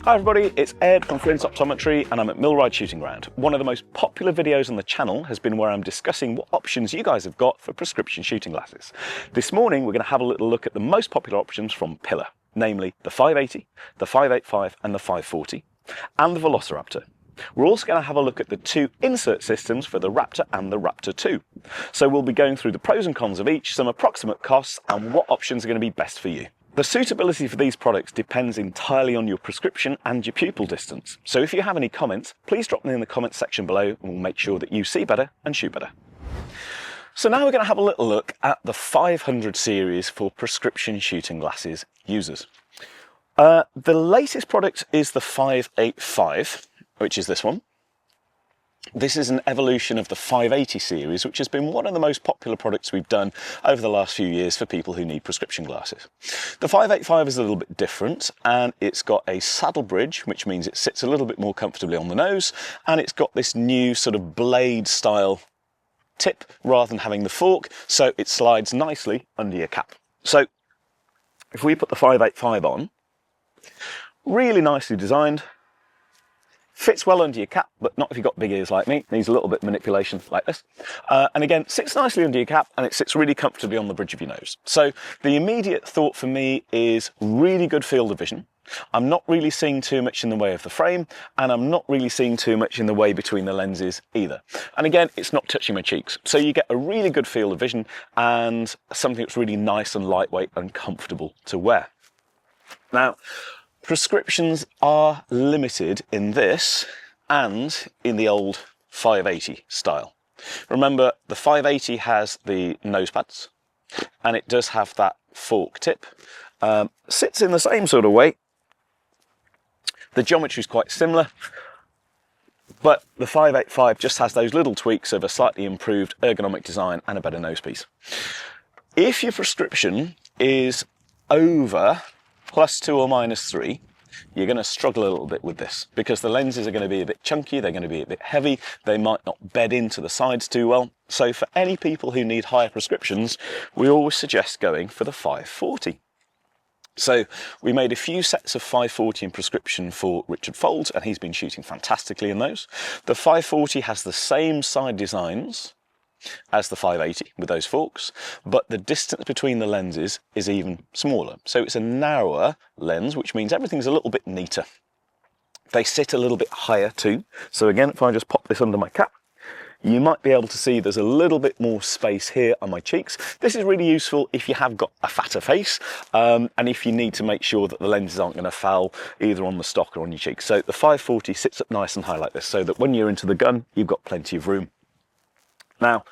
Hi everybody, it's Ed from Frames Optometry and I'm at Millride Shooting Ground. One of the most popular videos on the channel has been where I'm discussing what options you guys have got for prescription shooting glasses. This morning we're going to have a little look at the most popular options from Pilla, namely the 580, the 585 and the 540, and the Velociraptor. We're also going to have a look at the two insert systems for the Raptor and the Raptor 2. So we'll be going through the pros and cons of each, some approximate costs and what options are going to be best for you. The suitability for these products depends entirely on your prescription and your pupil distance. So if you have any comments, please drop them in the comments section below and we'll make sure that you see better and shoot better. So now we're going to have a little look at the 500 series for prescription shooting glasses users. The latest product is the 585, which is this one. This is an evolution of the 580 series, which has been one of the most popular products we've done over the last few years for people who need prescription glasses. The 585 is a little bit different, and it's got a saddle bridge, which means it sits a little bit more comfortably on the nose, and it's got this new sort of blade style tip rather than having the fork, so it slides nicely under your cap. So if we put the 585 on, really nicely designed. Fits well under your cap, but not if you've got big ears like me. Needs a little bit of manipulation like this. And again, sits nicely under your cap and it sits really comfortably on the bridge of your nose. So the immediate thought for me is really good field of vision. I'm not really seeing too much in the way of the frame, and I'm not really seeing too much in the way between the lenses either. And again, it's not touching my cheeks. So you get a really good field of vision and something that's really nice and lightweight and comfortable to wear. Now, prescriptions are limited in this and in the old 580 style. Remember, the 580 has the nose pads and it does have that fork tip. Sits in the same sort of way. The geometry is quite similar, but the 585 just has those little tweaks of a slightly improved ergonomic design and a better nose piece. If your prescription is over +2 or -3, you're going to struggle a little bit with this because the lenses are going to be a bit chunky, they're going to be a bit heavy, they might not bed into the sides too well. So for any people who need higher prescriptions, we always suggest going for the 540. So we made a few sets of 540 in prescription for Richard Folds, and he's been shooting fantastically in those. The 540 has the same side designs as the 580 with those forks, but the distance between the lenses is even smaller. So it's a narrower lens, which means everything's a little bit neater. They sit a little bit higher too. So again, if I just pop this under my cap, you might be able to see there's a little bit more space here on my cheeks. This is really useful if you have got a fatter face and if you need to make sure that the lenses aren't going to foul either on the stock or on your cheeks. So the 540 sits up nice and high like this, so that when you're into the gun, you've got plenty of room. Now,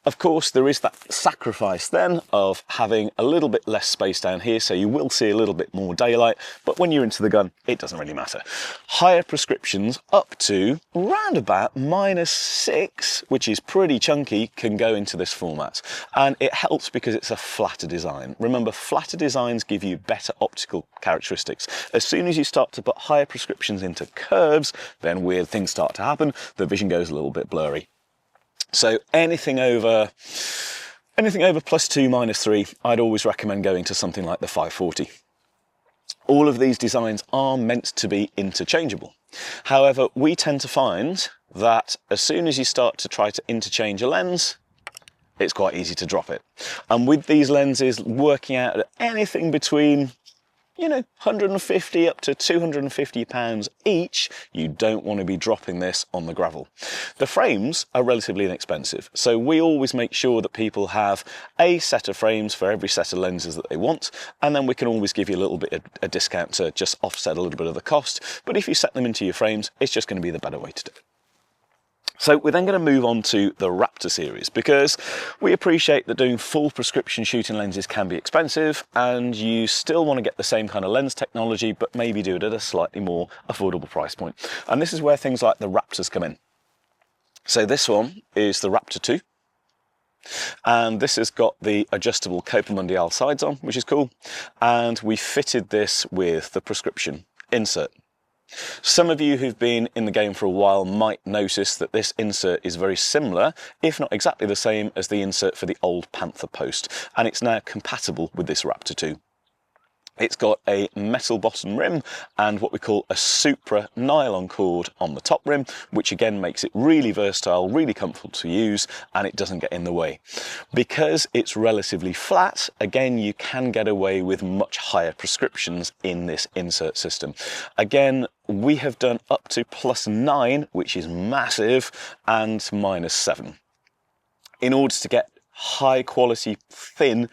of course, there is that sacrifice then of having a little bit less space down here, so you will see a little bit more daylight, but when you're into the gun, it doesn't really matter. Higher prescriptions up to round about -6, which is pretty chunky, can go into this format. And it helps because it's a flatter design. Remember, flatter designs give you better optical characteristics. As soon as you start to put higher prescriptions into curves, then weird things start to happen. The vision goes a little bit blurry. So anything over +2, -3, I'd always recommend going to something like the 540. All of these designs are meant to be interchangeable. However, we tend to find that as soon as you start to try to interchange a lens, it's quite easy to drop it. And with these lenses working out at anything between 150 up to 250 pounds each, you don't want to be dropping this on the gravel. The frames are relatively inexpensive, so we always make sure that people have a set of frames for every set of lenses that they want, and then we can always give you a little bit of a discount to just offset a little bit of the cost. But if you set them into your frames, it's just going to be the better way to do it. So we're then going to move on to the Raptor series, because we appreciate that doing full prescription shooting lenses can be expensive and you still want to get the same kind of lens technology, but maybe do it at a slightly more affordable price point. And this is where things like the Raptors come in. So this one is the Raptor 2. And this has got the adjustable Copa Mundial sides on, which is cool. And we fitted this with the prescription insert. Some of you who've been in the game for a while might notice that this insert is very similar, if not exactly the same, as the insert for the old Panther post, and it's now compatible with this Raptor 2. It's got a metal bottom rim and what we call a supra nylon cord on the top rim, which again makes it really versatile, really comfortable to use, and it doesn't get in the way. Because it's relatively flat, again, you can get away with much higher prescriptions in this insert system. Again, we have done up to +9, which is massive, and -7. In order to get high quality, thin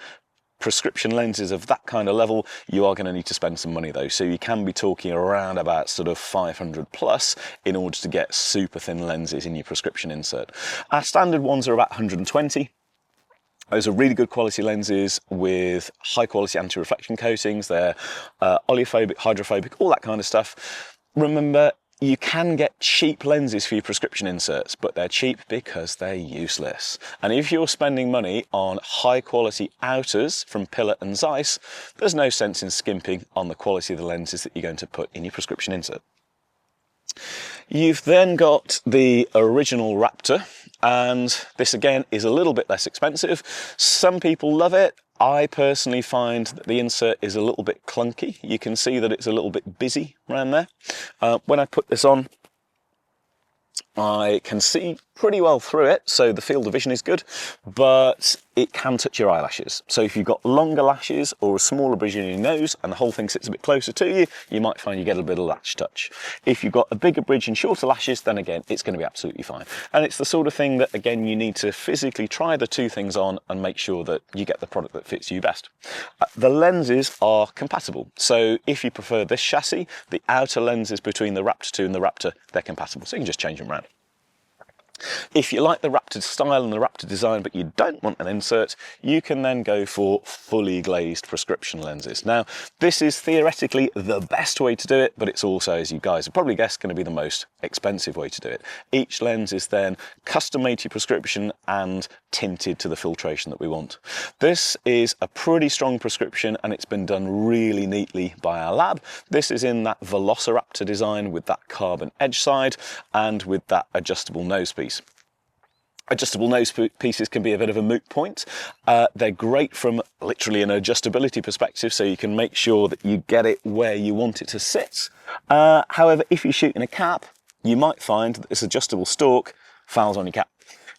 prescription lenses of that kind of level, you are going to need to spend some money though. So you can be talking around about sort of 500 plus in order to get super thin lenses in your prescription insert. Our standard ones are about 120. Those are really good quality lenses with high quality anti-reflection coatings. They're oleophobic, hydrophobic, all that kind of stuff. Remember, you can get cheap lenses for your prescription inserts, but they're cheap because they're useless. And if you're spending money on high quality outers from Pilla and Zeiss, there's no sense in skimping on the quality of the lenses that you're going to put in your prescription insert. You've then got the original Raptor, and this again is a little bit less expensive. Some people love it. I personally find that the insert is a little bit clunky. You can see that it's a little bit busy around there. When I put this on, I can see pretty well through it, so the field of vision is good, but it can touch your eyelashes. So if you've got longer lashes or a smaller bridge in your nose and the whole thing sits a bit closer to you, you might find you get a bit of lash touch. If you've got a bigger bridge and shorter lashes, then again, it's going to be absolutely fine. And it's the sort of thing that, again, you need to physically try the two things on and make sure that you get the product that fits you best. The lenses are compatible. So if you prefer this chassis, the outer lenses between the Raptor 2 and the Raptor, they're compatible. So you can just change them around. If you like the Raptor style and the Raptor design, but you don't want an insert, you can then go for fully glazed prescription lenses. Now, this is theoretically the best way to do it, but it's also, as you guys have probably guessed, going to be the most expensive way to do it. Each lens is then custom made to your prescription and tinted to the filtration that we want. This is a pretty strong prescription, and it's been done really neatly by our lab. This is in that Velociraptor design with that carbon edge side and with that adjustable nose piece. Adjustable nose pieces can be a bit of a moot point. They're great from literally an adjustability perspective, so you can make sure that you get it where you want it to sit. However, if you shoot in a cap, you might find that this adjustable stalk fouls on your cap.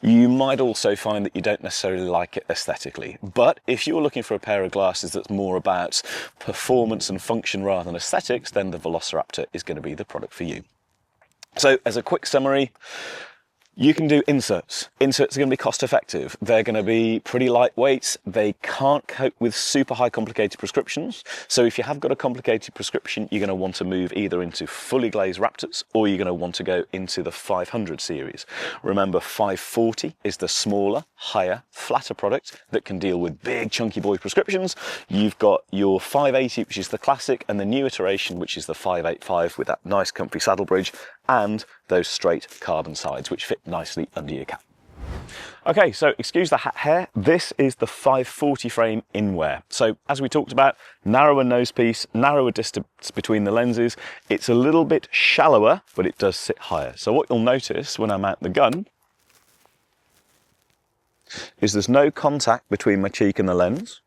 You might also find that you don't necessarily like it aesthetically. But if you're looking for a pair of glasses that's more about performance and function rather than aesthetics, then the Velociraptor is going to be the product for you. So as a quick summary, you can do inserts. Inserts are going to be cost effective. They're going to be pretty lightweight. They can't cope with super high complicated prescriptions. So if you have got a complicated prescription, you're going to want to move either into fully glazed Raptors or you're going to want to go into the 500 series. Remember, 540 is the smaller, higher, flatter product that can deal with big chunky boy prescriptions. You've got your 580, which is the classic, and the new iteration, which is the 585 with that nice comfy saddle bridge and those straight carbon sides, which fit nicely under your cap. Okay, so excuse the hat hair. This is the 540 frame in wear. So as we talked about, narrower nose piece, narrower distance between the lenses. It's a little bit shallower, but it does sit higher. So what you'll notice when I mount the gun is there's no contact between my cheek and the lens,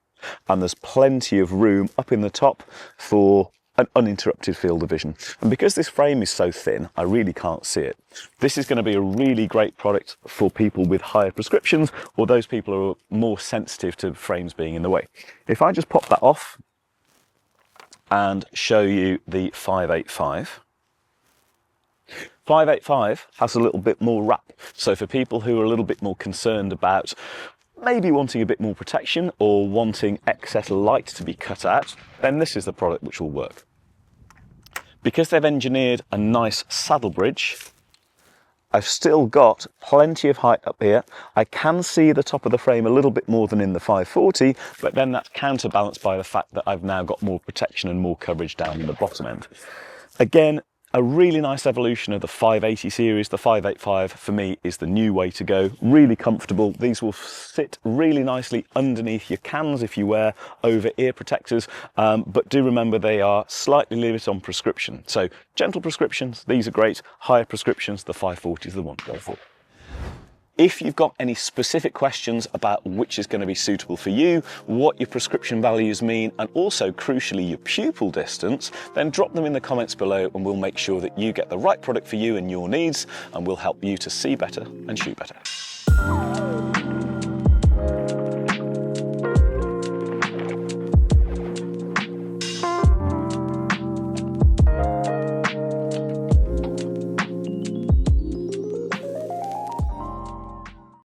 and there's plenty of room up in the top for an uninterrupted field of vision. And because this frame is so thin, I really can't see it. This is going to be a really great product for people with higher prescriptions or those people who are more sensitive to frames being in the way. If I just pop that off and show you the 585. 585 has a little bit more wrap. So for people who are a little bit more concerned about maybe wanting a bit more protection or wanting excess light to be cut out, then this is the product which will work. Because they've engineered a nice saddle bridge, I've still got plenty of height up here. I can see the top of the frame a little bit more than in the 540, but then that's counterbalanced by the fact that I've now got more protection and more coverage down in the bottom end. Again, a really nice evolution of the 580 series. The 585 for me is the new way to go. Really comfortable. These will sit really nicely underneath your cans if you wear over ear protectors, but do remember they are slightly limited on prescription. So gentle prescriptions, these are great. Higher prescriptions, the 540 is the one to go for. If you've got any specific questions about which is going to be suitable for you, what your prescription values mean, and also crucially your pupil distance, then drop them in the comments below and we'll make sure that you get the right product for you and your needs, and we'll help you to see better and shoot better.